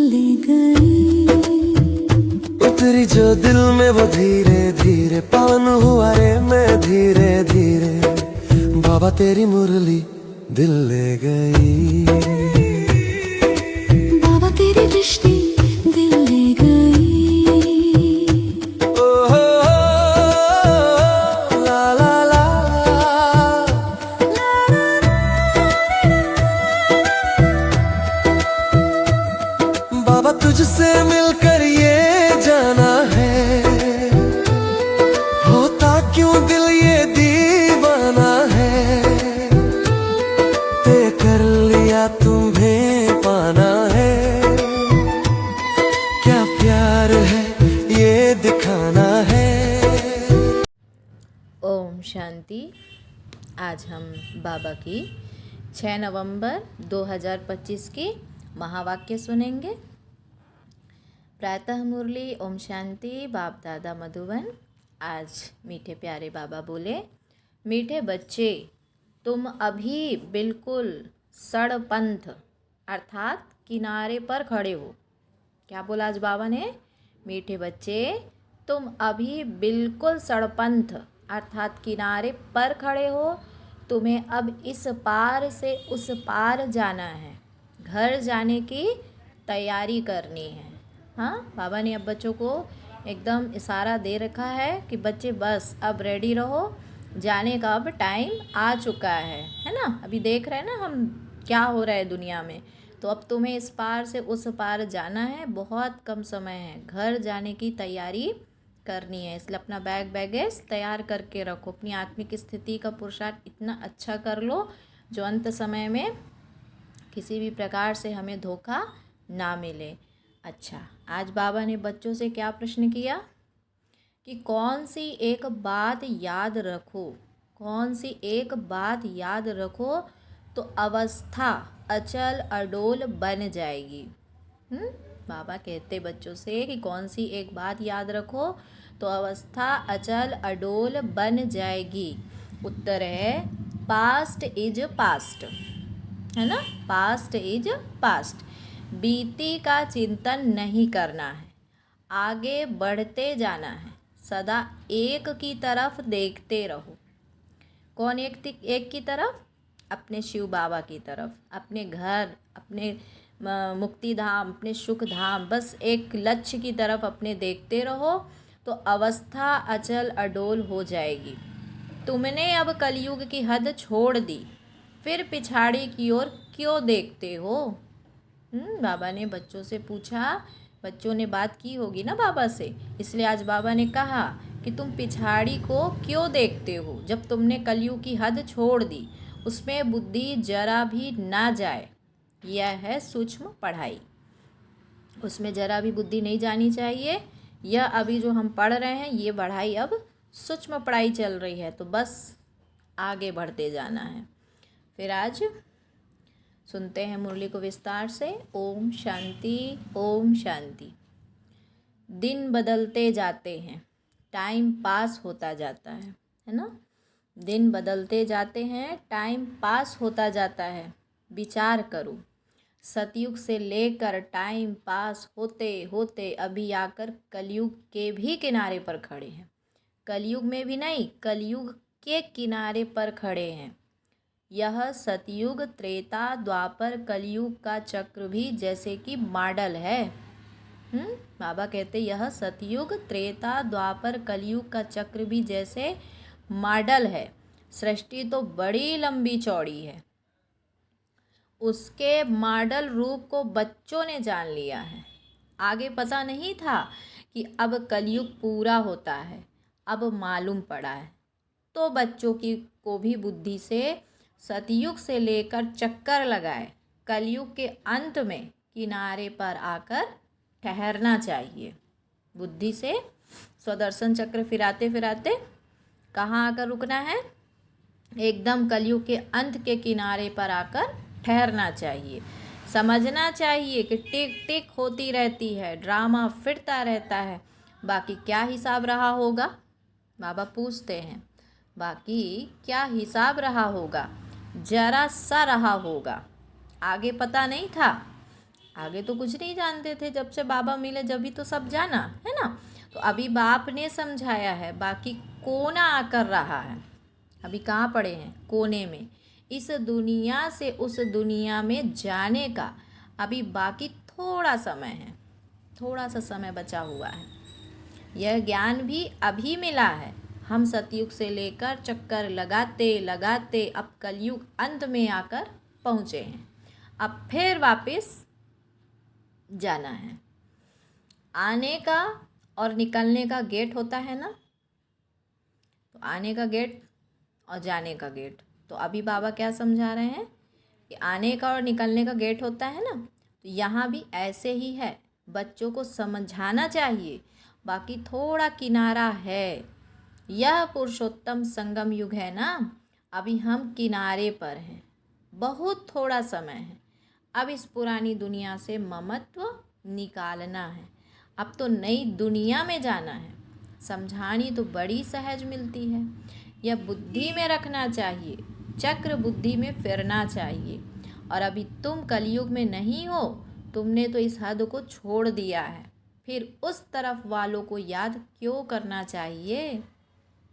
ले गई। उतरी जो दिल में वो धीरे धीरे, पावन हुआ रे मैं धीरे धीरे। बाबा तेरी मुरली दिल ले गई। बाबा तेरी दृष्टि दिल ले गई। ओ हो ला ला ला। बाबा तुझसे मिलकर ये जाना है, होता क्यों दिल ये दीवाना है। तय कर लिया तुम्हें पाना है, क्या प्यार है ये दिखाना है। ओम शांति। आज हम बाबा की 6 नवंबर 2025 की महावाक्य सुनेंगे। प्रातः मुरली ओम शांति। बाप दादा मधुबन। आज मीठे प्यारे बाबा बोले, मीठे बच्चे तुम अभी बिल्कुल सड़पंथ अर्थात किनारे पर खड़े हो। क्या बोला आज बाबा ने? मीठे बच्चे तुम अभी बिल्कुल सड़पंथ अर्थात किनारे पर खड़े हो। तुम्हें अब इस पार से उस पार जाना है, घर जाने की तैयारी करनी है। हाँ, बाबा ने अब बच्चों को एकदम इशारा दे रखा है कि बच्चे बस अब रेडी रहो, जाने का अब टाइम आ चुका है ना। अभी देख रहे हैं ना हम क्या हो रहा है दुनिया में। तो अब तुम्हें इस पार से उस पार जाना है, बहुत कम समय है, घर जाने की तैयारी करनी है। इसलिए अपना बैगेज तैयार करके रखो। अपनी आत्मिक स्थिति का पुरुषार्थ इतना अच्छा कर लो जो अंत समय में किसी भी प्रकार से हमें धोखा ना मिले। अच्छा, आज बाबा ने बच्चों से क्या प्रश्न किया कि कौन सी एक बात याद रखो, कौन सी एक बात याद रखो तो अवस्था अचल अडोल बन जाएगी। बाबा कहते बच्चों से कि कौन सी एक बात याद रखो तो अवस्था अचल अडोल बन जाएगी। उत्तर है पास्ट इज पास्ट, है ना। Past is past. बीती का चिंतन नहीं करना है, आगे बढ़ते जाना है। सदा एक की तरफ देखते रहो। कौन एक की तरफ? अपने शिव बाबा की तरफ, अपने घर, अपने मुक्ति धाम, अपने सुख धाम। बस एक लक्ष्य की तरफ अपने देखते रहो तो अवस्था अचल अडोल हो जाएगी। तुमने अब कलयुग की हद छोड़ दी, फिर पिछाड़ी की ओर क्यों देखते हो? बाबा ने बच्चों से पूछा। बच्चों ने बात की होगी ना बाबा से, इसलिए आज बाबा ने कहा कि तुम पिछाड़ी को क्यों देखते हो जब तुमने कलयुग की हद छोड़ दी, उसमें बुद्धि जरा भी ना जाए। यह है सूक्ष्म पढ़ाई, उसमें जरा भी बुद्धि नहीं जानी चाहिए। यह अभी जो हम पढ़ रहे हैं ये पढ़ाई अब सूक्ष्म पढ़ाई चल रही है, तो बस आगे बढ़ते जाना है। फिर आज सुनते हैं मुरली को विस्तार से। ओम शांति ओम शांति। दिन बदलते जाते हैं, टाइम पास होता जाता है ना। दिन बदलते जाते हैं, टाइम पास होता जाता है। विचार करो, सतयुग से लेकर टाइम पास होते होते अभी आकर कलयुग के भी किनारे पर खड़े हैं। कलयुग में भी नहीं, कलयुग के किनारे पर खड़े हैं। यह सतयुग त्रेता द्वापर कलयुग का चक्र भी जैसे कि मॉडल है। बाबा कहते यह सतयुग त्रेता द्वापर कलयुग का चक्र भी जैसे मॉडल है। सृष्टि तो बड़ी लंबी चौड़ी है, उसके मॉडल रूप को बच्चों ने जान लिया है। आगे पता नहीं था कि अब कलयुग पूरा होता है, अब मालूम पड़ा है। तो बच्चों की को भी बुद्धि से सतयुग से लेकर चक्कर लगाए कलयुग के अंत में किनारे पर आकर ठहरना चाहिए। बुद्धि से स्वदर्शन चक्र फिराते फिराते कहाँ आकर रुकना है? एकदम कलयुग के अंत के किनारे पर आकर ठहरना चाहिए। समझना चाहिए कि टिक टिक होती रहती है, ड्रामा फिरता रहता है, बाकी क्या हिसाब रहा होगा? बाबा पूछते हैं, बाकी क्या हिसाब रहा होगा? जरा सा रहा होगा, आगे पता नहीं था। आगे तो कुछ नहीं जानते थे, जब से बाबा मिले जब भी तो सब जाना है ना। तो अभी बाप ने समझाया है, बाकी कोना आकर रहा है। अभी कहाँ पड़े हैं? कोने में। इस दुनिया से उस दुनिया में जाने का अभी बाकी थोड़ा समय है, थोड़ा सा समय बचा हुआ है। यह ज्ञान भी अभी मिला है। हम सतयुग से लेकर चक्कर लगाते लगाते अब कलयुग अंत में आकर पहुँचे हैं। अब फिर वापस जाना है। आने का और निकलने का गेट होता है ना, तो आने का गेट और जाने का गेट। तो अभी बाबा क्या समझा रहे हैं कि आने का और निकलने का गेट होता है ना, तो यहाँ भी ऐसे ही है। बच्चों को समझाना चाहिए, बाकी थोड़ा किनारा है। यह पुरुषोत्तम संगम युग है ना, अभी हम किनारे पर हैं, बहुत थोड़ा समय है। अब इस पुरानी दुनिया से ममत्व निकालना है, अब तो नई दुनिया में जाना है। समझानी तो बड़ी सहज मिलती है, यह बुद्धि में रखना चाहिए, चक्र बुद्धि में फिरना चाहिए। और अभी तुम कलयुग में नहीं हो, तुमने तो इस हद को छोड़ दिया है, फिर उस तरफ वालों को याद क्यों करना चाहिए?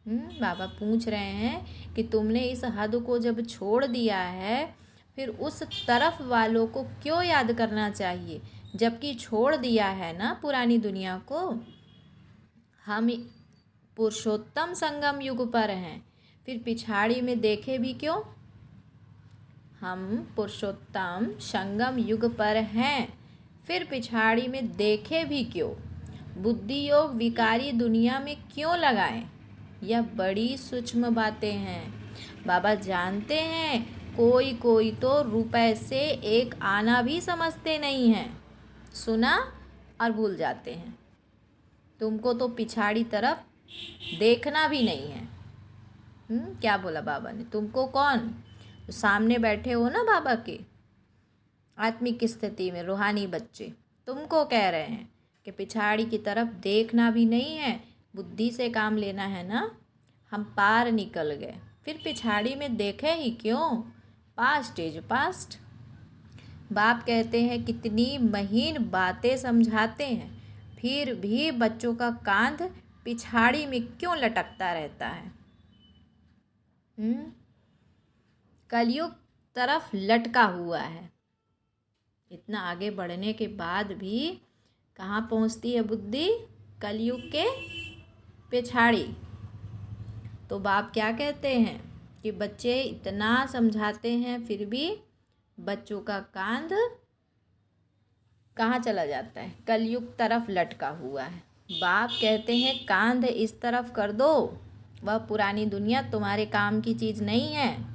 बाबा पूछ रहे हैं कि तुमने इस हद को जब छोड़ दिया है, फिर उस तरफ वालों को क्यों याद करना चाहिए, जबकि छोड़ दिया है ना पुरानी दुनिया को। हम पुरुषोत्तम संगम युग पर हैं, फिर पिछाड़ी में देखे भी क्यों? हम पुरुषोत्तम संगम युग पर हैं, फिर पिछाड़ी में देखे भी क्यों? बुद्धि योग विकारी दुनिया में क्यों लगाएं? यह बड़ी सूक्ष्म बातें हैं। बाबा जानते हैं कोई कोई तो रुपए से एक आना भी समझते नहीं हैं, सुना और भूल जाते हैं। तुमको तो पिछाड़ी तरफ देखना भी नहीं है। क्या बोला बाबा ने? तुमको कौन? तो सामने बैठे हो ना बाबा के आत्मिक स्थिति में रूहानी बच्चे, तुमको कह रहे हैं कि पिछाड़ी की तरफ देखना भी नहीं है, बुद्धि से काम लेना है ना। हम पार निकल गए, फिर पिछाड़ी में देखे ही क्यों? Past is past. बाप कहते हैं कितनी महीन बातें समझाते हैं, फिर भी बच्चों का कांध पिछाड़ी में क्यों लटकता रहता है? कलयुग तरफ लटका हुआ है। इतना आगे बढ़ने के बाद भी कहाँ पहुँचती है बुद्धि? कलयुग के पिछाड़ी। तो बाप क्या कहते हैं कि बच्चे इतना समझाते हैं, फिर भी बच्चों का कांध कहाँ चला जाता है? कलयुग तरफ लटका हुआ है। बाप कहते हैं कांध इस तरफ कर दो, वह पुरानी दुनिया तुम्हारे काम की चीज़ नहीं है।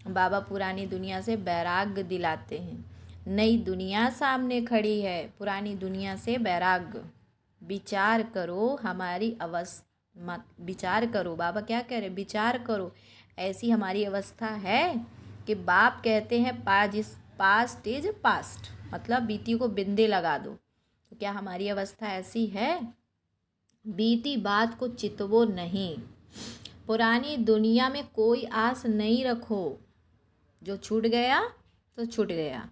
बाबा पुरानी दुनिया से वैराग्य दिलाते हैं। नई दुनिया सामने खड़ी है, पुरानी दुनिया से वैराग्य। विचार करो हमारी मत विचार करो। बाबा क्या कह रहे? विचार करो, ऐसी हमारी अवस्था है कि बाप कहते हैं पास्ट इज पास्ट, मतलब बीती को बिंदे लगा दो। तो क्या हमारी अवस्था ऐसी है? बीती बात को चितवो नहीं, पुरानी दुनिया में कोई आस नहीं रखो। जो छूट गया तो छूट गया,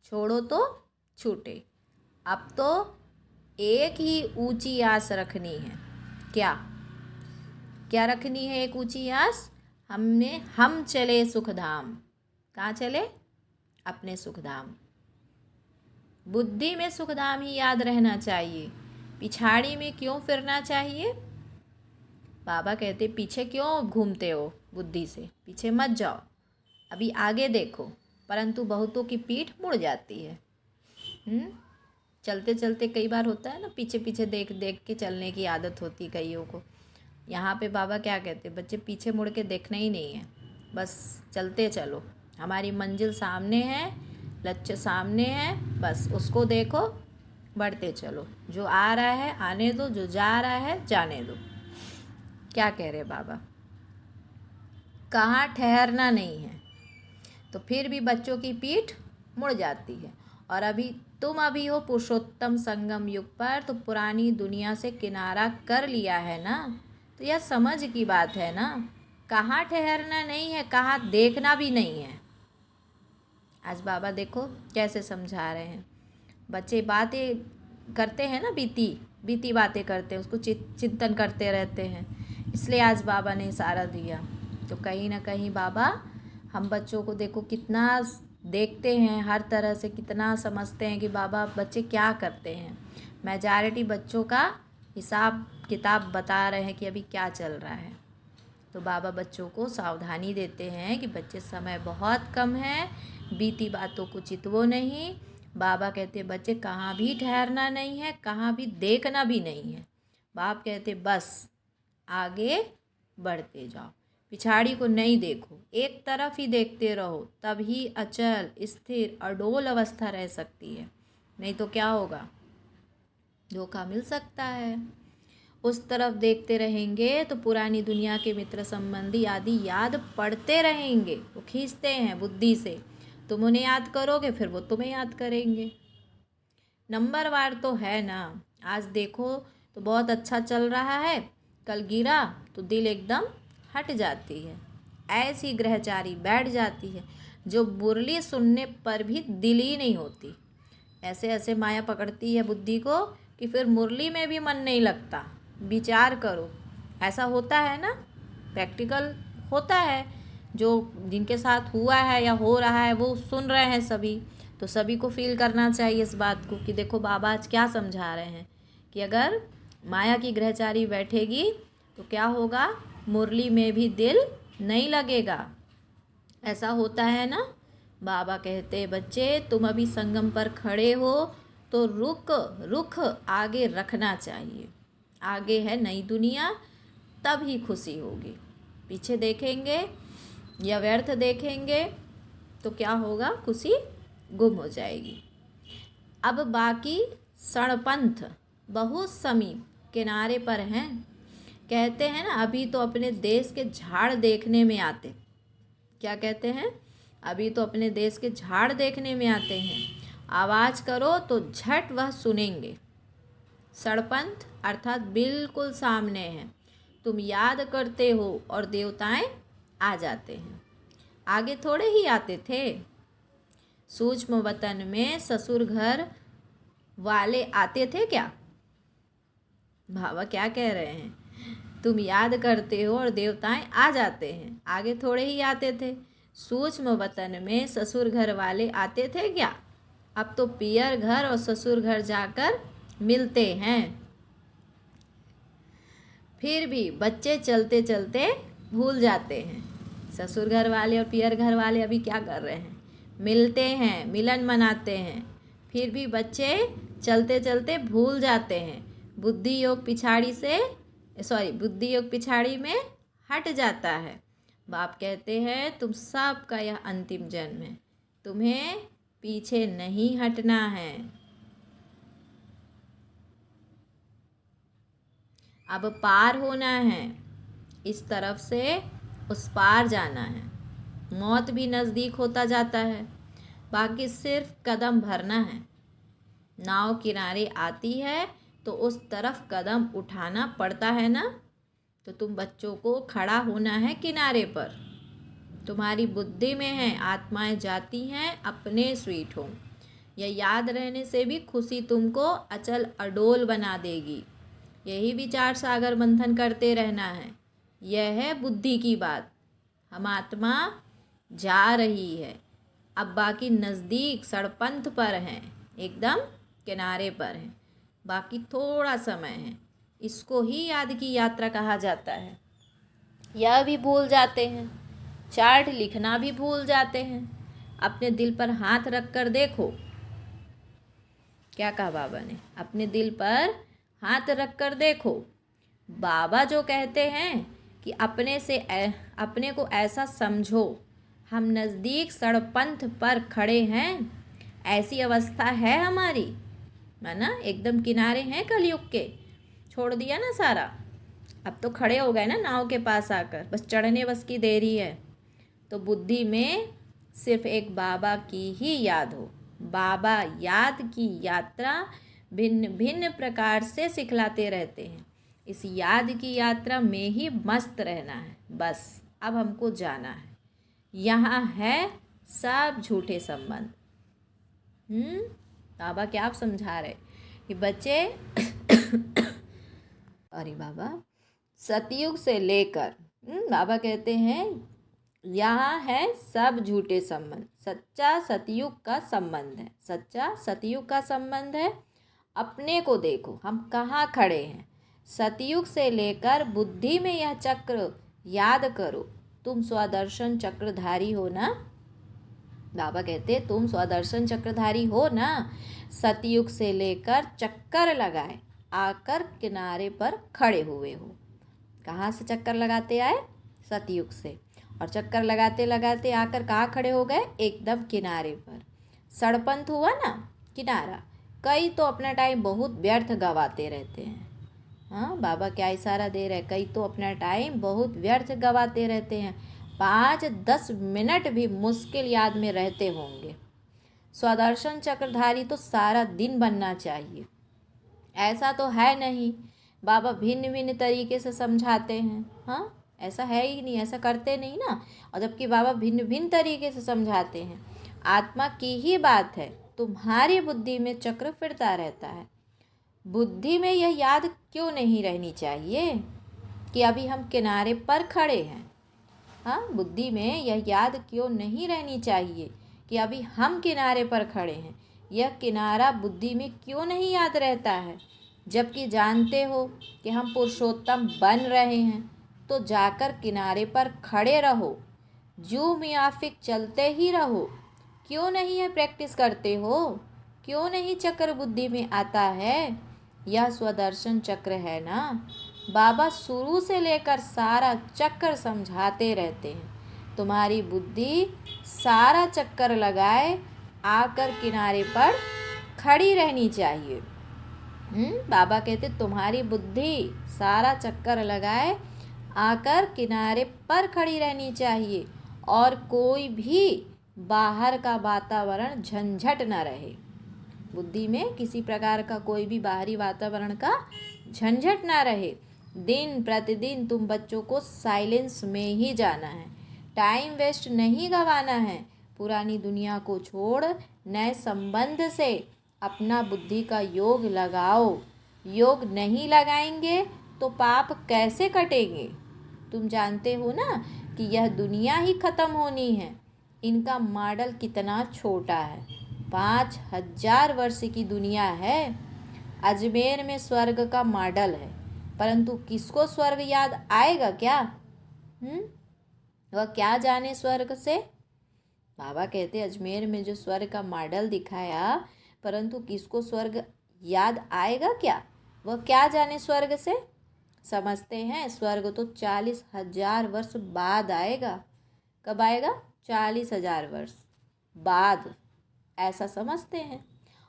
छोड़ो तो छूटे। अब तो एक ही ऊंची आस रखनी है। क्या रखनी है? एक ऊंची आस। हम चले सुखधाम। कहाँ चले? अपने सुखधाम। बुद्धि में सुखधाम ही याद रहना चाहिए, पिछाड़ी में क्यों फिरना चाहिए? बाबा कहते पीछे क्यों घूमते हो? बुद्धि से पीछे मत जाओ, अभी आगे देखो। परंतु बहुतों की पीठ मुड़ जाती है। चलते चलते कई बार होता है ना, पीछे पीछे देख देख के चलने की आदत होती कईयों को। यहाँ पे बाबा क्या कहते? बच्चे पीछे मुड़ के देखना ही नहीं है, बस चलते चलो। हमारी मंजिल सामने है, लक्ष्य सामने है, बस उसको देखो, बढ़ते चलो। जो आ रहा है आने दो, जो जा रहा है जाने दो। क्या कह रहे बाबा? कहाँ ठहरना नहीं है। तो फिर भी बच्चों की पीठ मुड़ जाती है। और तुम अभी हो पुरुषोत्तम संगम युग पर, तो पुरानी दुनिया से किनारा कर लिया है ना। तो यह समझ की बात है ना, कहाँ ठहरना नहीं है, कहाँ देखना भी नहीं है। आज बाबा देखो कैसे समझा रहे हैं। बच्चे बातें करते हैं ना, बीती बीती बातें करते हैं, उसको चिंतन करते रहते हैं। इसलिए आज बाबा ने इशारा दिया। तो कहीं ना कहीं बाबा हम बच्चों को देखो कितना देखते हैं, हर तरह से कितना समझते हैं कि बाबा बच्चे क्या करते हैं। मेजॉरिटी बच्चों का हिसाब किताब बता रहे हैं कि अभी क्या चल रहा है। तो बाबा बच्चों को सावधानी देते हैं कि बच्चे समय बहुत कम है, बीती बातों को चितवो नहीं। बाबा कहते बच्चे कहाँ भी ठहरना नहीं है, कहाँ भी देखना भी नहीं है। बाप कहते बस आगे बढ़ते जाओ, पिछाड़ी को नहीं देखो, एक तरफ ही देखते रहो, तभी अचल स्थिर अडोल अवस्था रह सकती है। नहीं तो क्या होगा, धोखा मिल सकता है। उस तरफ देखते रहेंगे तो पुरानी दुनिया के मित्र संबंधी आदि याद पड़ते रहेंगे। वो खींचते हैं बुद्धि से, तुम उन्हें याद करोगे फिर वो तुम्हें याद करेंगे। नंबरवार तो है ना। आज देखो तो बहुत अच्छा चल रहा है, कल गिरा तो दिल एकदम हट जाती है। ऐसी ग्रहचारी बैठ जाती है जो मुरली सुनने पर भी दिल ही नहीं होती। ऐसे ऐसे माया पकड़ती है बुद्धि को कि फिर मुरली में भी मन नहीं लगता। विचार करो, ऐसा होता है ना, प्रैक्टिकल होता है। जो जिनके साथ हुआ है या हो रहा है वो सुन रहे हैं सभी, तो सभी को फील करना चाहिए इस बात को कि देखो बाबा आज क्या समझा रहे हैं कि अगर माया की ग्रहचारी बैठेगी तो क्या होगा, मुरली में भी दिल नहीं लगेगा। ऐसा होता है ना। बाबा कहते बच्चे तुम अभी संगम पर खड़े हो तो रुख आगे रखना चाहिए। आगे है नई दुनिया, तब ही खुशी होगी। पीछे देखेंगे या व्यर्थ देखेंगे तो क्या होगा, खुशी गुम हो जाएगी। अब बाकी सड़पंथ बहुत समीप किनारे पर हैं। कहते हैं ना अभी तो अपने देश के झाड़ देखने में आते। क्या कहते हैं, अभी तो अपने देश के झाड़ देखने में आते हैं, आवाज़ करो तो झट वह सुनेंगे। सड़पंथ अर्थात बिल्कुल सामने हैं, तुम याद करते हो और देवताएं आ जाते हैं। आगे थोड़े ही आते थे। सूक्ष्म वतन में ससुर घर वाले आते थे क्या? बाबा क्या कह रहे हैं, तुम याद करते हो और देवताएं आ जाते हैं। आगे थोड़े ही आते थे। सूक्ष्म वतन में ससुर घर वाले आते थे क्या? अब तो पियर घर और ससुर घर जाकर मिलते हैं। फिर भी बच्चे चलते चलते भूल जाते हैं। ससुर घर वाले और पियर घर वाले अभी क्या कर रहे हैं, मिलते हैं, मिलन मनाते हैं। फिर भी बच्चे चलते चलते भूल जाते हैं। बुद्धि योग पिछाड़ी में हट जाता है। बाप कहते हैं तुम सब का यह अंतिम जन्म है, तुम्हें पीछे नहीं हटना है। अब पार होना है, इस तरफ से उस पार जाना है। मौत भी नज़दीक होता जाता है, बाकी सिर्फ कदम भरना है। नाव किनारे आती है तो उस तरफ कदम उठाना पड़ता है ना। तो तुम बच्चों को खड़ा होना है किनारे पर। तुम्हारी बुद्धि में है, आत्माएं जाती हैं अपने स्वीट होम। यह याद रहने से भी खुशी तुमको अचल अडोल बना देगी। यही विचार सागर मंथन करते रहना है। यह है बुद्धि की बात। हम आत्मा जा रही है, अब बाकी नज़दीक सड़पंथ पर हैं, एकदम किनारे पर हैं। बाकी थोड़ा समय है। इसको ही याद की यात्रा कहा जाता है। यह भी भूल जाते हैं, चार्ट लिखना भी भूल जाते हैं। अपने दिल पर हाथ रख कर देखो। क्या कहा बाबा ने, अपने दिल पर हाथ रख कर देखो। बाबा जो कहते हैं कि अपने को ऐसा समझो, हम नज़दीक सड़पंथ पर खड़े हैं, ऐसी अवस्था है हमारी, है ना, एकदम किनारे हैं कलयुग के। छोड़ दिया ना सारा, अब तो खड़े हो गए ना नाव के पास आकर, बस चढ़ने बस की देरी है। तो बुद्धि में सिर्फ एक बाबा की ही याद हो। बाबा याद की यात्रा भिन्न भिन्न प्रकार से सिखलाते रहते हैं। इस याद की यात्रा में ही मस्त रहना है। बस अब हमको जाना है। यहाँ है सब झूठे संबंध। बाबा क्या आप समझा रहे कि बच्चे अरे बाबा सतयुग से लेकर बाबा कहते हैं यहाँ है सब झूठे संबंध, सच्चा सतयुग का संबंध है, सच्चा सतयुग का संबंध है। अपने को देखो हम कहाँ खड़े हैं। सतयुग से लेकर बुद्धि में यह चक्र याद करो, तुम स्वदर्शन चक्रधारी हो ना। बाबा कहते तुम स्वदर्शन चक्रधारी हो ना। सतयुग से लेकर चक्कर लगाए आकर किनारे पर खड़े हुए हो। कहाँ से चक्कर लगाते आए? सतयुग से। और चक्कर लगाते लगाते आकर कहाँ खड़े हो गए? एकदम किनारे पर। सड़पंथ हुआ ना किनारा। कई तो अपना टाइम बहुत व्यर्थ गवाते रहते हैं। हाँ, बाबा क्या इशारा दे रहे हैं? कई तो अपना टाइम बहुत व्यर्थ गवाते रहते हैं। 5-10 मिनट भी मुश्किल याद में रहते होंगे। स्वदर्शन चक्रधारी तो सारा दिन बनना चाहिए। ऐसा तो है नहीं। बाबा भिन्न भिन्न तरीके से समझाते हैं। हाँ, ऐसा है ही नहीं, ऐसा करते नहीं ना। और जबकि बाबा भिन्न भिन्न तरीके से समझाते हैं। आत्मा की ही बात है, तुम्हारी बुद्धि में चक्र फिरता रहता है। बुद्धि में यह याद क्यों नहीं रहनी चाहिए कि अभी हम किनारे पर खड़े हैं? हाँ, बुद्धि में यह याद क्यों नहीं रहनी चाहिए कि अभी हम किनारे पर खड़े हैं? यह किनारा बुद्धि में क्यों नहीं याद रहता है? जबकि जानते हो कि हम पुरुषोत्तम बन रहे हैं, तो जाकर किनारे पर खड़े रहो, जू मियाफिक चलते ही रहो। क्यों नहीं यह प्रैक्टिस करते हो? क्यों नहीं चक्र बुद्धि में आता है? यह स्वदर्शन चक्र है ना। बाबा शुरू से लेकर सारा चक्कर समझाते रहते हैं। तुम्हारी बुद्धि सारा चक्कर लगाए आकर किनारे पर खड़ी रहनी चाहिए। बाबा कहते तुम्हारी बुद्धि सारा चक्कर लगाए आकर किनारे पर खड़ी रहनी चाहिए और कोई भी बाहर का वातावरण झंझट न रहे। बुद्धि में किसी प्रकार का कोई भी बाहरी वातावरण का झंझट ना रहे। दिन प्रतिदिन तुम बच्चों को साइलेंस में ही जाना है, टाइम वेस्ट नहीं गंवाना है। पुरानी दुनिया को छोड़ नए संबंध से अपना बुद्धि का योग लगाओ। योग नहीं लगाएंगे तो पाप कैसे कटेंगे? तुम जानते हो ना कि यह दुनिया ही खत्म होनी है। इनका मॉडल कितना छोटा है। 5000 वर्ष की दुनिया है। अजमेर में स्वर्ग का मॉडल है, परंतु किसको स्वर्ग याद आएगा क्या? वह क्या जाने स्वर्ग से? बाबा कहते अजमेर में जो स्वर्ग का मॉडल दिखाया, परंतु किसको स्वर्ग याद आएगा क्या? वह क्या जाने स्वर्ग से? समझते हैं स्वर्ग तो 40,000 वर्ष बाद आएगा। कब आएगा? 40,000 वर्ष बाद, ऐसा समझते हैं।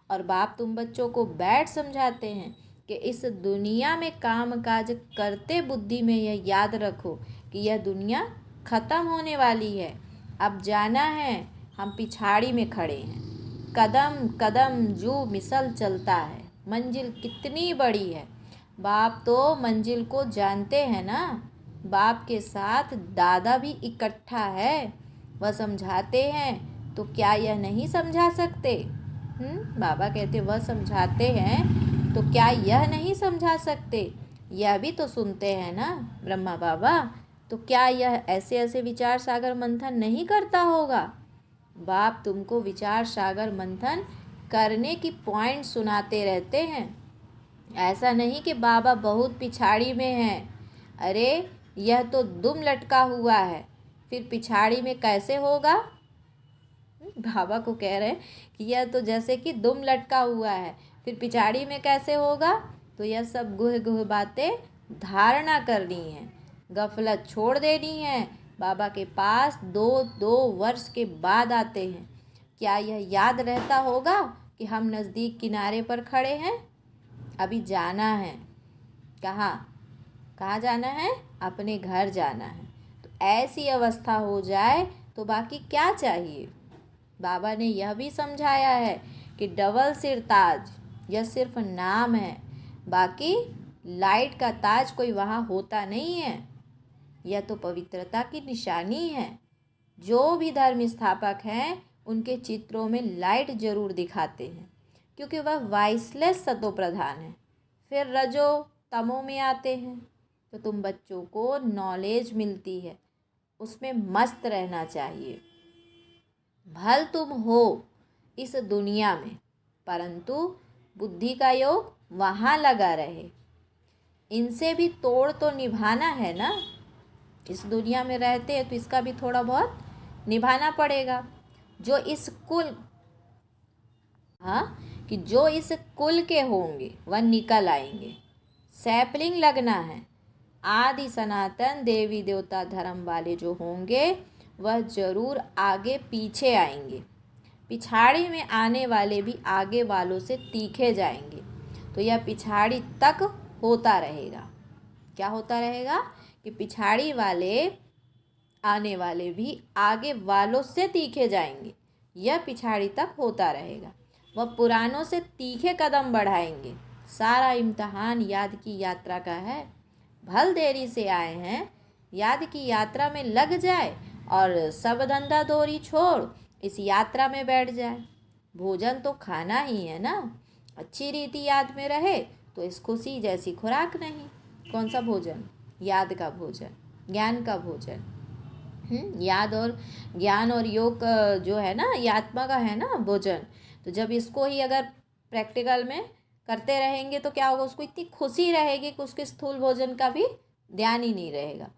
और बाप तुम बच्चों को बैठ समझाते हैं कि इस दुनिया में काम काज करते बुद्धि में यह याद रखो कि यह दुनिया ख़त्म होने वाली है। अब जाना है, हम पिछाड़ी में खड़े हैं। कदम कदम जो मिसल चलता है, मंजिल कितनी बड़ी है। बाप तो मंजिल को जानते हैं ना। बाप के साथ दादा भी इकट्ठा है, वह समझाते हैं तो क्या यह नहीं समझा सकते? बाबा कहते वह समझाते हैं तो क्या यह नहीं समझा सकते? यह भी तो सुनते हैं ना ब्रह्मा बाबा। तो क्या यह ऐसे ऐसे विचार सागर मंथन नहीं करता होगा? बाप तुमको विचार सागर मंथन करने की पॉइंट सुनाते रहते हैं। ऐसा नहीं कि बाबा बहुत पिछाड़ी में हैं। अरे यह तो दुम लटका हुआ है, फिर पिछाड़ी में कैसे होगा? बाबा को कह रहे हैं कि यह तो जैसे कि दुम लटका हुआ है, फिर पिछाड़ी में कैसे होगा? तो यह सब गुह गुह बातें धारणा करनी है, गफलत छोड़ देनी है। बाबा के पास 2-2 वर्ष के बाद आते हैं। क्या यह याद रहता होगा कि हम नज़दीक किनारे पर खड़े हैं? अभी जाना है। कहाँ जाना है? अपने घर जाना है। तो ऐसी अवस्था हो जाए तो बाकी क्या चाहिए? बाबा ने यह भी समझाया है कि डबल सिर ताज यह सिर्फ नाम है, बाकी लाइट का ताज कोई वहाँ होता नहीं है। यह तो पवित्रता की निशानी है। जो भी धर्म स्थापक हैं उनके चित्रों में लाइट जरूर दिखाते हैं। क्योंकि वह वाइसलेस सतो प्रधान है। फिर रजो तमो में आते हैं। तो तुम बच्चों को नॉलेज मिलती है, उसमें मस्त रहना चाहिए। भल तुम हो इस दुनिया में, परंतु बुद्धि का योग वहाँ लगा रहे। इनसे भी तोड़ तो निभाना है ना। इस दुनिया में रहते हैं तो इसका भी थोड़ा बहुत निभाना पड़ेगा। जो इस कुल कि जो इस कुल के होंगे वह निकल आएंगे। सैपलिंग लगना है। आदि सनातन देवी देवता धर्म वाले जो होंगे वह जरूर आगे पीछे आएंगे। पिछाड़ी में आने वाले भी आगे वालों से तीखे जाएंगे। तो यह पिछाड़ी तक होता रहेगा। क्या होता रहेगा कि पिछाड़ी वाले आने वाले भी आगे वालों से तीखे जाएंगे। यह पिछाड़ी तक होता रहेगा। वह पुरानों से तीखे कदम बढ़ाएंगे। सारा इम्तहान याद की यात्रा का है। भल देरी से आए हैं, याद की यात्रा में लग जाए और सब धंधा दोरी छोड़ इस यात्रा में बैठ जाए। भोजन तो खाना ही है ना। अच्छी रीति याद में रहे तो इस खुशी जैसी खुराक नहीं। कौन सा भोजन? याद का भोजन, ज्ञान का भोजन। याद और ज्ञान और योग जो है ना, ये आत्मा का है ना भोजन। तो जब इसको ही अगर प्रैक्टिकल में करते रहेंगे तो क्या होगा, उसको इतनी खुशी रहेगी कि उसके स्थूल भोजन का भी ध्यान ही नहीं रहेगा।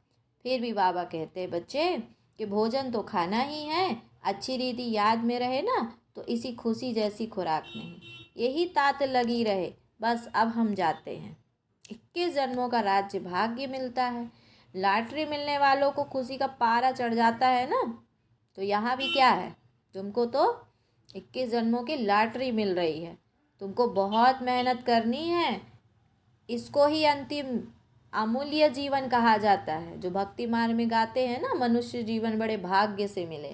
फिर भी बाबा कहते हैं बच्चे कि भोजन तो खाना ही है, अच्छी रीति याद में रहे ना तो इसी खुशी जैसी खुराक नहीं। यही तात लगी रहे। बस अब हम जाते हैं। 21 जन्मों का राज्य भाग्य मिलता है। लॉटरी मिलने वालों को खुशी का पारा चढ़ जाता है ना। तो यहाँ भी क्या है, तुमको तो 21 जन्मों की लॉटरी मिल रही है। तुमको बहुत मेहनत करनी है। इसको ही अंतिम अमूल्य जीवन कहा जाता है। जो भक्ति मार्ग में गाते हैं ना, मनुष्य जीवन बड़े भाग्य से मिले,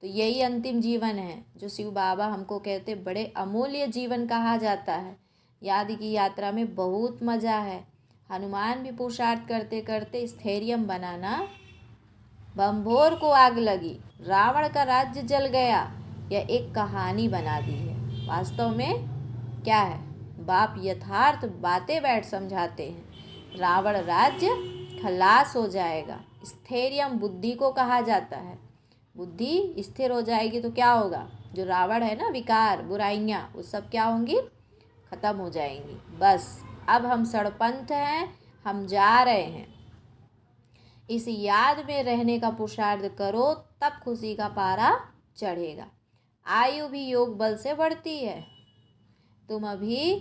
तो यही अंतिम जीवन है जो शिव बाबा हमको कहते बड़े अमूल्य जीवन कहा जाता है। याद की यात्रा में बहुत मज़ा है। हनुमान भी पुरुषार्थ करते करते स्थैर्यम बनाना। बम्भोर को आग लगी, रावण का राज्य जल गया, यह एक कहानी बना दी है। वास्तव में क्या है, बाप यथार्थ बातें बैठ समझाते हैं। रावण राज्य खलास हो जाएगा। स्थैर्यम बुद्धि को कहा जाता है। बुद्धि स्थिर हो जाएगी तो क्या होगा, जो रावण है ना, विकार बुराइयाँ, वो सब क्या होंगी, ख़त्म हो जाएंगी। बस अब हम सड़पंथ हैं, हम जा रहे हैं। इस याद में रहने का पुरुषार्थ करो, तब खुशी का पारा चढ़ेगा। आयु भी योग बल से बढ़ती है। तुम अभी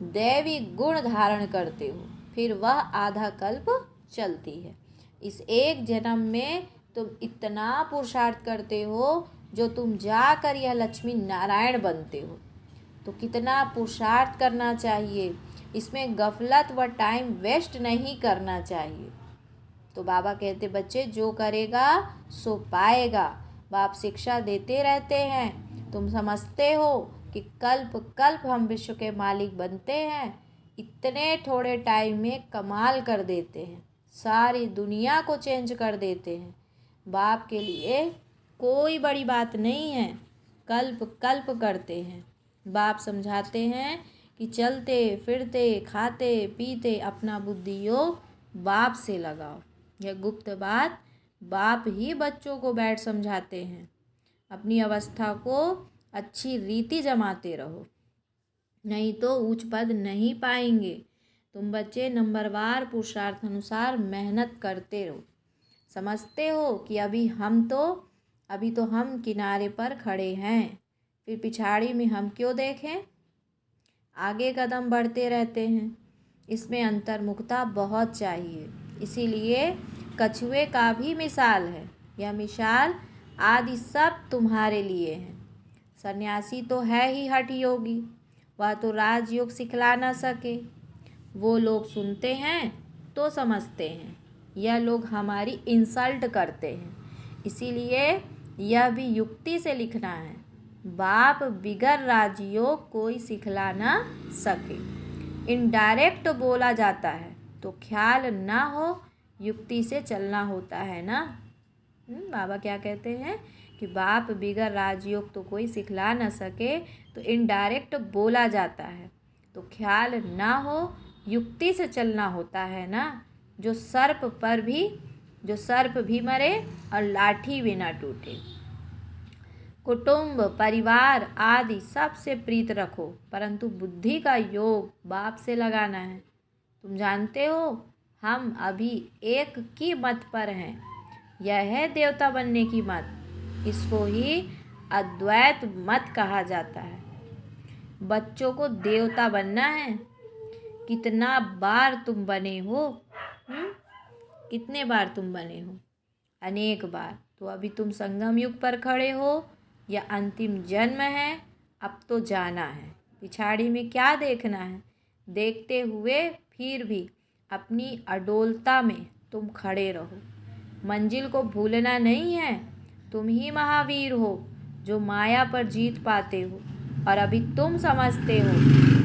दैवी गुण धारण करते हो, फिर वह आधा कल्प चलती है। इस एक जन्म में तुम इतना पुरुषार्थ करते हो जो तुम जाकर यह लक्ष्मी नारायण बनते हो। तो कितना पुरुषार्थ करना चाहिए, इसमें गफलत व टाइम वेस्ट नहीं करना चाहिए। तो बाबा कहते बच्चे जो करेगा सो पाएगा। बाप शिक्षा देते रहते हैं। तुम समझते हो कि कल्प कल्प हम विश्व के मालिक बनते हैं। इतने थोड़े टाइम में कमाल कर देते हैं, सारी दुनिया को चेंज कर देते हैं। बाप के लिए कोई बड़ी बात नहीं है, कल्प कल्प करते हैं। बाप समझाते हैं कि चलते फिरते खाते पीते अपना बुद्धि योग बाप से लगाओ। यह गुप्त बात बाप ही बच्चों को बैठ समझाते हैं। अपनी अवस्था को अच्छी रीति जमाते रहो, नहीं तो उच्च पद नहीं पाएंगे। तुम बच्चे नंबरवार पुरुषार्थ अनुसार मेहनत करते रहो। समझते हो कि अभी तो हम किनारे पर खड़े हैं, फिर पिछाड़ी में हम क्यों देखें। आगे कदम बढ़ते रहते हैं। इसमें अंतर्मुखता बहुत चाहिए। इसीलिए कछुए का भी मिसाल है। यह मिसाल आदि सब तुम्हारे लिए है। सन्यासी तो है ही हठ योगी, वह तो राजयोग सिखला ना सके। वो लोग सुनते हैं तो समझते हैं, यह लोग हमारी इंसल्ट करते हैं। इसीलिए यह भी युक्ति से लिखना है। बाप बिगर राजयोग कोई सिखला ना सके। इनडायरेक्ट बोला जाता है तो ख्याल ना हो, युक्ति से चलना होता है ना। बाबा क्या कहते हैं कि बाप बिगर राजयोग तो कोई सिखला ना सके, तो इनडायरेक्ट बोला जाता है। तो ख्याल ना हो, युक्ति से चलना होता है ना। जो सर्प भी मरे और लाठी भी ना टूटे। कुटुंब, परिवार आदि सबसे प्रीत रखो, परंतु बुद्धि का योग बाप से लगाना है। तुम जानते हो, हम अभी एक की मत पर हैं। यह है देवता बनने की मत। इसको ही अद्वैत मत कहा जाता है। बच्चों को देवता बनना है। कितना बार तुम बने हो? कितने बार तुम बने हो? अनेक बार। तो अभी तुम संगम युग पर खड़े हो या अंतिम जन्म है। अब तो जाना है। पिछाड़ी में क्या देखना है? देखते हुए फिर भी अपनी अडोलता में तुम खड़े रहो। मंजिल को भूलना नहीं है। तुम ही महावीर हो जो माया पर जीत पाते हो। और अभी तुम समझते हो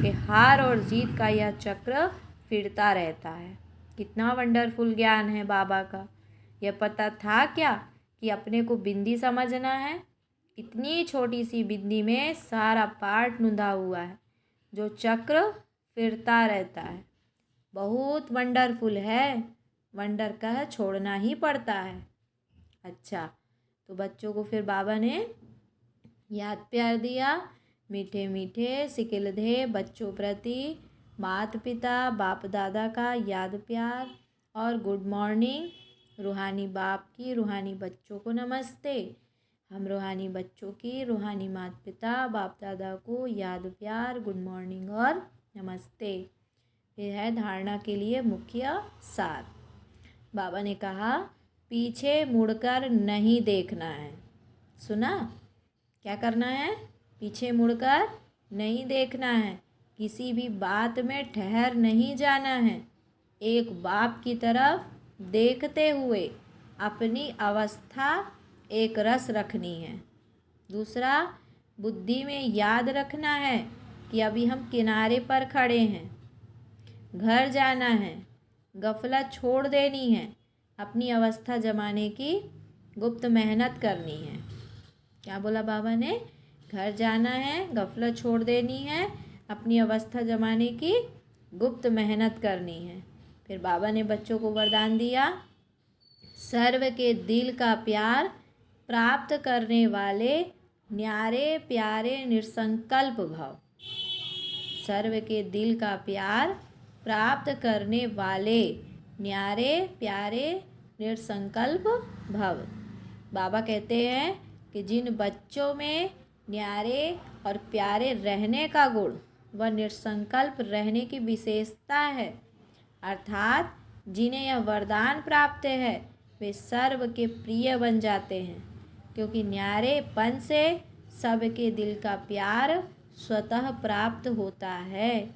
कि हार और जीत का यह चक्र फिरता रहता है। कितना वंडरफुल ज्ञान है बाबा का। यह पता था क्या कि अपने को बिंदी समझना है? इतनी छोटी सी बिंदी में सारा पाठ नुंधा हुआ है, जो चक्र फिरता रहता है। बहुत वंडरफुल है। वंडर कह छोड़ना ही पड़ता है। अच्छा, तो बच्चों को फिर बाबा ने याद प्यार दिया। मीठे मीठे सिकिलधे बच्चों प्रति माता पिता बाप दादा का याद प्यार और गुड मॉर्निंग। रूहानी बाप की रूहानी बच्चों को नमस्ते। हम रूहानी बच्चों की रूहानी माता पिता बाप दादा को याद प्यार, गुड मॉर्निंग और नमस्ते। यह है धारणा के लिए मुख्य सार। बाबा ने कहा, पीछे मुड़कर नहीं देखना है। सुना? क्या करना है? पीछे मुड़कर नहीं देखना है। किसी भी बात में ठहर नहीं जाना है। एक बाप की तरफ देखते हुए अपनी अवस्था एक रस रखनी है। दूसरा, बुद्धि में याद रखना है कि अभी हम किनारे पर खड़े हैं। घर जाना है, गफलत छोड़ देनी है, अपनी अवस्था जमाने की गुप्त मेहनत करनी है। क्या बोला बाबा ने? घर जाना है, गफलत छोड़ देनी है, अपनी अवस्था जमाने की गुप्त मेहनत करनी है। फिर बाबा ने बच्चों को वरदान दिया, सर्व के दिल का प्यार प्राप्त करने वाले न्यारे प्यारे निसंकल्प भव। सर्व के दिल का प्यार प्राप्त करने वाले न्यारे प्यारे निसंकल्प भव। बाबा कहते हैं कि जिन बच्चों में न्यारे और प्यारे रहने का गुण व निसंकल्प रहने की विशेषता है, अर्थात जिन्हें यह वरदान प्राप्त है, वे सर्व के प्रिय बन जाते हैं। क्योंकि न्यारेपन से सबके दिल का प्यार स्वतः प्राप्त होता है।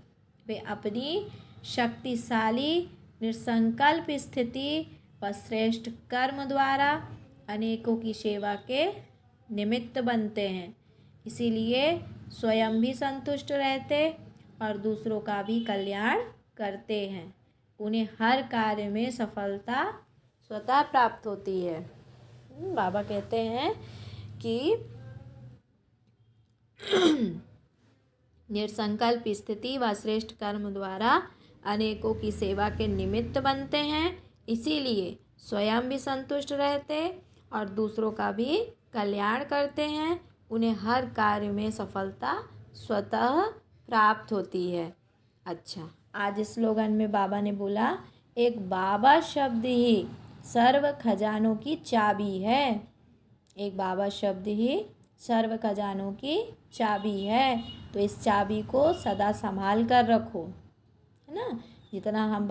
वे अपनी शक्तिशाली निसंकल्प स्थिति व श्रेष्ठ कर्म द्वारा अनेकों की सेवा के निमित्त बनते हैं। इसीलिए स्वयं भी संतुष्ट रहते और दूसरों का भी कल्याण करते हैं। उन्हें हर कार्य में सफलता स्वतः प्राप्त होती है। बाबा कहते हैं कि निसंकल्प स्थिति व श्रेष्ठ कर्म द्वारा अनेकों की सेवा के निमित्त बनते हैं। इसीलिए स्वयं भी संतुष्ट रहते और दूसरों का भी कल्याण करते हैं। उन्हें हर कार्य में सफलता स्वतः प्राप्त होती है। अच्छा, आज स्लोगन में बाबा ने बोला, एक बाबा शब्द ही सर्व खजानों की चाबी है। एक बाबा शब्द ही सर्व खजानों की चाबी है। तो इस चाबी को सदा संभाल कर रखो, है ना। जितना हम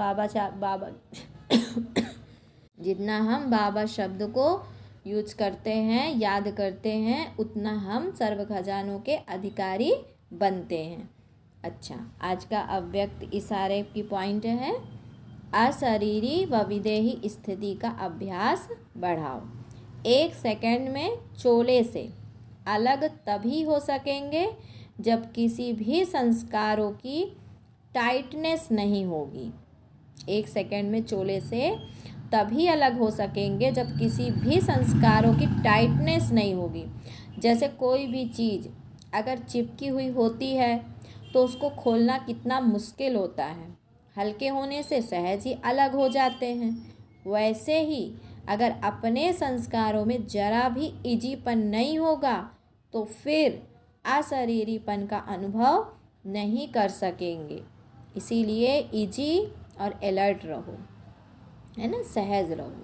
बाबा शब्द को यूज करते हैं, याद करते हैं, उतना हम सर्व खजानों के अधिकारी बनते हैं। अच्छा, आज का अव्यक्त इशारे की पॉइंट है, अशरीरी व विदेही स्थिति का अभ्यास बढ़ाओ। 1 सेकंड में चोले से अलग तभी हो सकेंगे जब किसी भी संस्कारों की टाइटनेस नहीं होगी। 1 सेकंड में चोले से तभी अलग हो सकेंगे जब किसी भी संस्कारों की टाइटनेस नहीं होगी। जैसे कोई भी चीज़ अगर चिपकी हुई होती है तो उसको खोलना कितना मुश्किल होता है। हल्के होने से सहज ही अलग हो जाते हैं। वैसे ही अगर अपने संस्कारों में जरा भी इजीपन नहीं होगा तो फिर अशरीरीपन का अनुभव नहीं कर सकेंगे। इसीलिए इजी और अलर्ट रहो, है ना, सहज रहो।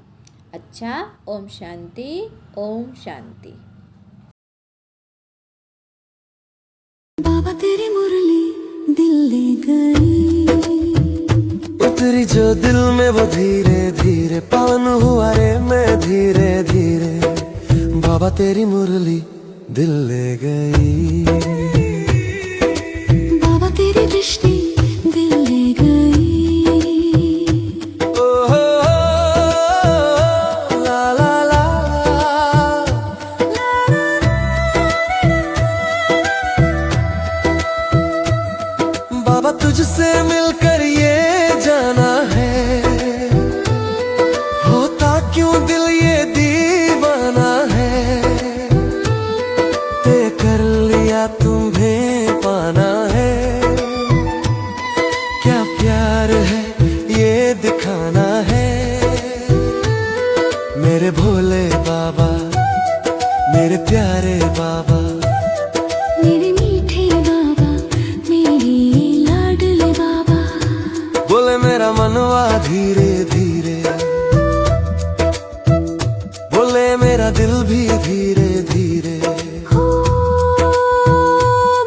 अच्छा, ओम शांति, ओम शांति। बाबा तेरी मुरली दिल ले गई, उतरी जो दिल में वो धीरे धीरे पावन हुआ रे मैं धीरे धीरे। बाबा तेरी मुरली दिल ले गई, बाबा तेरी दृष्टि दिल ले गई। बाबा तुझसे मिलकर ये जाना है, होता क्यों दिल ये दीवाना है। तय कर लिया तुम्हें पाना है, क्या प्यार है ये दिखाना है। मेरे भोले बाबा, मेरे प्यारे बाबा, मेरे मीठे बाबा, मेरे लाडले बाबा। बोले मेरा मनवा धीरे धीरे, बोले मेरा दिल भी धीरे धीरे। हो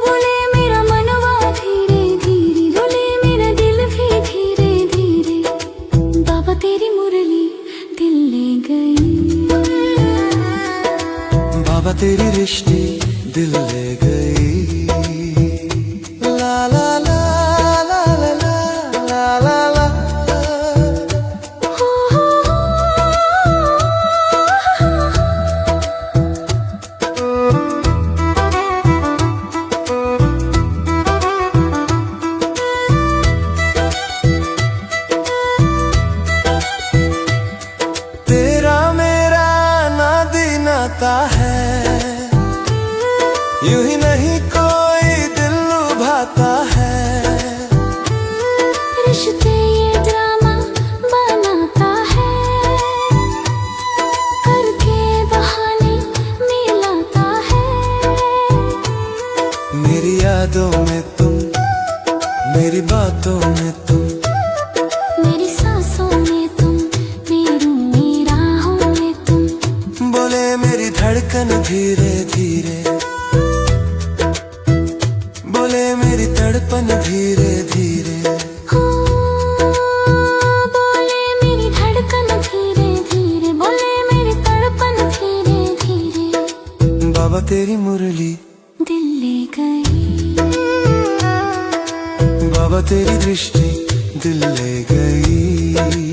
बोले मेरा मनवा धीरे धीरे, बोले मेरा दिल भी धीरे धीरे। बाबा तेरी मुरली दिल ले गई, बाबा तेरी दृष्टि दिल ले गई। ला ला ला ला ला ला ला ला। तेरा मेरा नाती नाता है, यूं ही नहीं कोई दिल लुभाता है। रिश्ते ये ड्रामा बनाता है, करके बहाने मिलाता है। मेरी यादों में तुम, मेरी बातों में तुम, मेरी सांसों में तुम, मेरी राहों में तुम। बोले मेरी धड़कन धीरे धीरे, बोले मेरी तड़पन धीरे धीरे। हो बोले मेरी धड़कन धीरे धीरे, बोले मेरी तड़पन धीरे धीरे। बाबा तेरी मुरली दिल ले गई, बाबा तेरी दृष्टि दिल ले गई।